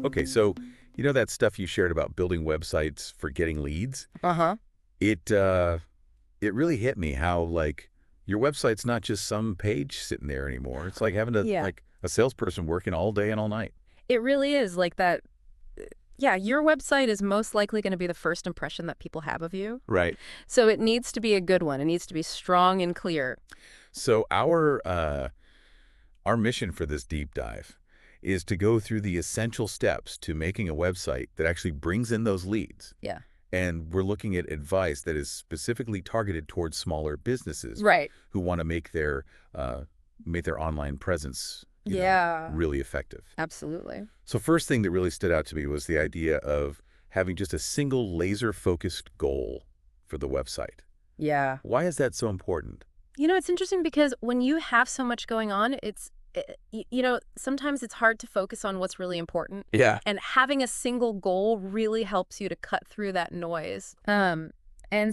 Okay, so you know that stuff you shared about building websites for getting leads? Uh-huh. It really hit me how like your website's not just some page sitting there anymore. It's like having Yeah. a salesperson working all day and all night. It really is like that. Yeah, your website is most likely going to be the first impression that people have of you. Right. So it needs to be a good one. It needs to be strong and clear. So our mission for this deep dive is to go through the essential steps to making a website that actually brings in those leads. Yeah. And we're looking at advice that is specifically targeted towards smaller businesses Right. who want to make their online presence, Yeah. really effective. Absolutely. So first thing that really stood out to me was the idea of having just a single laser-focused goal for the website. Yeah. Why is that so important? It's interesting because when you have so much going on, sometimes it's hard to focus on what's really important. Yeah. And having a single goal really helps you to cut through that noise. And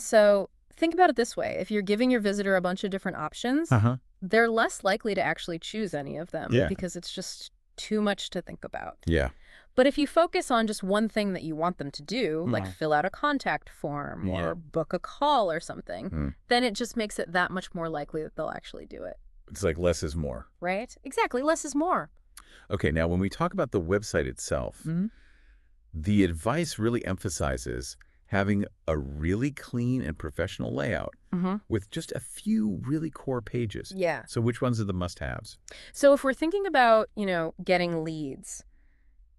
so think about it this way. If you're giving your visitor a bunch of different options, Uh-huh. they're less likely to actually choose any of them Yeah. because it's just too much to think about. Yeah. But if you focus on just one thing that you want them to do, like Mhm. fill out a contact form Yeah. or book a call or something, Mm. then it just makes it that much more likely that they'll actually do it. It's like less is more. Right? Exactly. Less is more. Okay, now when we talk about the website itself, Mhm. the advice really emphasizes having a really clean and professional layout Mm-hmm. with just a few really core pages. Yeah. So which ones are the must-haves? So if we're thinking about, getting leads,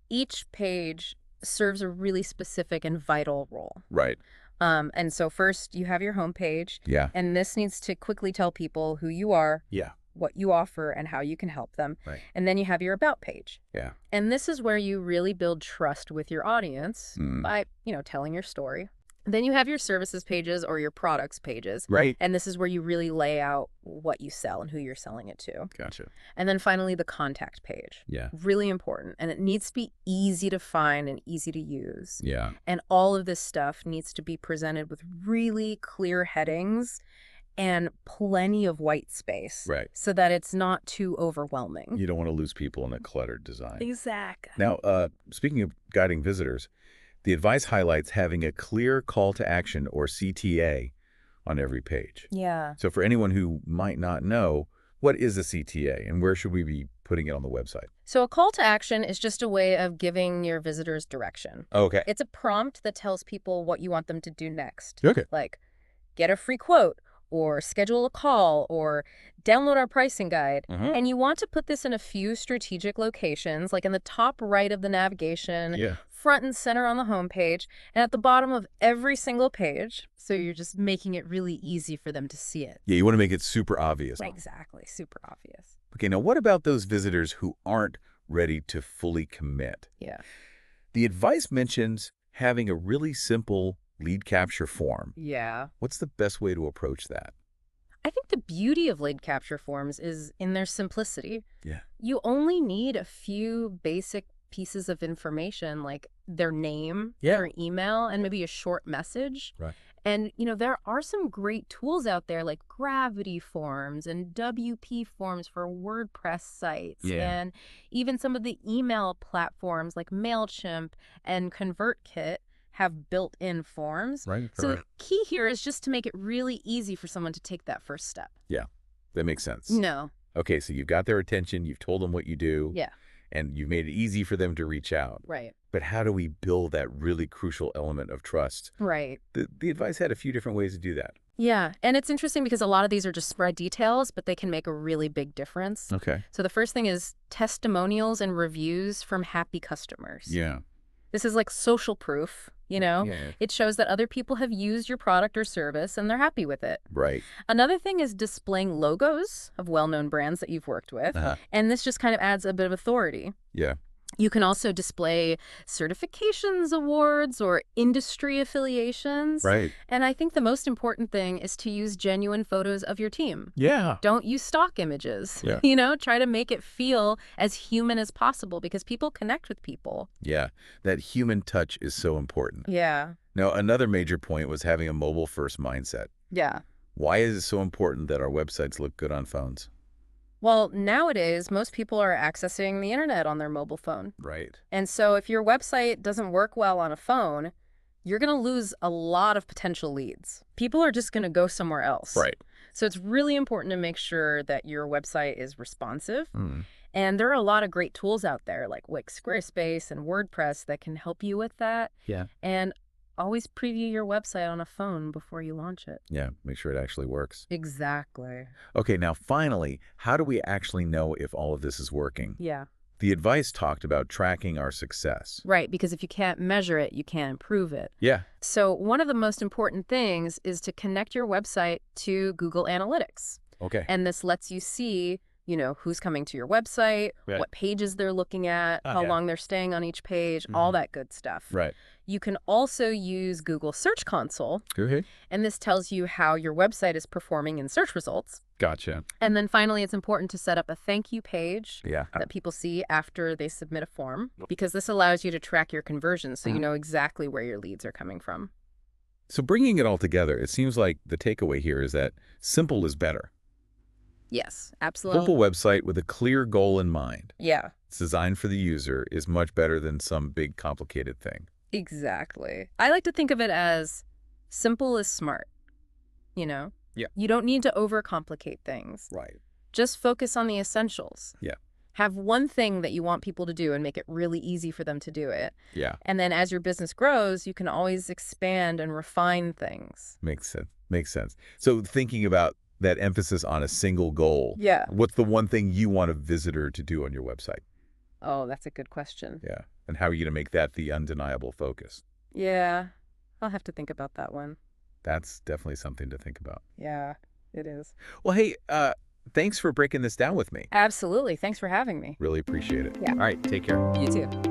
each page serves a really specific and vital role. Right. And so first you have your homepage, Yeah. and this needs to quickly tell people who you are, Yeah. what you offer, and how you can help them. Right. And then you have your about page. Yeah. And this is where you really build trust with your audience Mm. by, telling your story. Then you have your services pages or your products pages. Right. And this is where you really lay out what you sell and who you're selling it to. Gotcha. And then finally, the contact page. Yeah. Really important. And it needs to be easy to find and easy to use. Yeah. And all of this stuff needs to be presented with really clear headings and plenty of white space. Right. So that it's not too overwhelming. You don't want to lose people in a cluttered design. Exactly. Now, speaking of guiding visitors, the advice highlights having a clear call to action or CTA on every page. Yeah. So for anyone who might not know, what is a CTA and where should we be putting it on the website? So a call to action is just a way of giving your visitors direction. Okay. It's a prompt that tells people what you want them to do next. Okay. Like, get a free quote, or schedule a call, or download our pricing guide. Mhm. And you want to put this in a few strategic locations, like in the top right of the navigation, Yeah. front and center on the homepage, and at the bottom of every single page. So you're just making it really easy for them to see it. Yeah, you want to make it super obvious. Exactly. Super obvious. Okay, now what about those visitors who aren't ready to fully commit? Yeah. The advice mentions having a really simple lead capture form. Yeah. What's the best way to approach that? I think the beauty of lead capture forms is in their simplicity. Yeah. You only need a few basic pieces of information like their name, Yeah. their email, and maybe a short message. Right. And, there are some great tools out there like Gravity Forms and WP Forms for WordPress sites. Yeah. And even some of the email platforms like MailChimp and ConvertKit have built-in forms. Right. So the key here is just to make it really easy for someone to take that first step. Yeah, that makes sense. No. Okay, so you've got their attention, you've told them what you do, Yeah. and you've made it easy for them to reach out. Right. But how do we build that really crucial element of trust? Right. The advice had a few different ways to do that. Yeah. And it's interesting because a lot of these are just spread details, but they can make a really big difference. Okay. So the first thing is testimonials and reviews from happy customers. Yeah. This is like social proof, Yeah. It shows that other people have used your product or service and they're happy with it. Right. Another thing is displaying logos of well-known brands that you've worked with. Uh-huh. And this just kind of adds a bit of authority. Yeah. You can also display certifications, awards, or industry affiliations. Right. And I think the most important thing is to use genuine photos of your team. Yeah. Don't use stock images. Yeah. Try to make it feel as human as possible because people connect with people. Yeah. That human touch is so important. Yeah. Now, another major point was having a mobile-first mindset. Yeah. Why is it so important that our websites look good on phones? Well, nowadays, most people are accessing the internet on their mobile phone. Right. And so if your website doesn't work well on a phone, you're going to lose a lot of potential leads. People are just going to go somewhere else. Right. So it's really important to make sure that your website is responsive. Mm. And there are a lot of great tools out there like Wix, Squarespace, and WordPress that can help you with that. Yeah. And always preview your website on a phone before you launch it. Yeah, make sure it actually works. Exactly. Okay, now finally, how do we actually know if all of this is working? Yeah. The advice talked about tracking our success. Right, because if you can't measure it, you can't improve it. Yeah. So one of the most important things is to connect your website to Google Analytics. Okay. And this lets you see, who's coming to your website, Right. what pages they're looking at, how yeah. long they're staying on each page, all that good stuff. Right. You can also use Google Search Console, Okay. and this tells you how your website is performing in search results. Gotcha. And then finally, it's important to set up a thank you page Yeah. that people see after they submit a form, because this allows you to track your conversions so you know exactly where your leads are coming from. So bringing it all together, it seems like the takeaway here is that simple is better. Yes, absolutely. Simple website with a clear goal in mind. Yeah, It's designed for the user is much better than some big complicated thing. exactly. I like to think of it as simple is smart, Yeah. You don't need to overcomplicate things. Right. Just focus on the essentials. Yeah. Have one thing that you want people to do and make it really easy for them to do it. Yeah. And then as your business grows, you can always expand and refine things. Makes sense. Makes sense. So thinking about that emphasis on a single goal. Yeah. What's the one thing you want a visitor to do on your website? Oh, that's a good question. Yeah. And how are you going to make that the undeniable focus? Yeah, I'll have to think about that one. That's definitely something to think about. Yeah, it is. Well, hey, thanks for breaking this down with me. Absolutely. Thanks for having me. Really appreciate it. Yeah. All right. Take care. You too.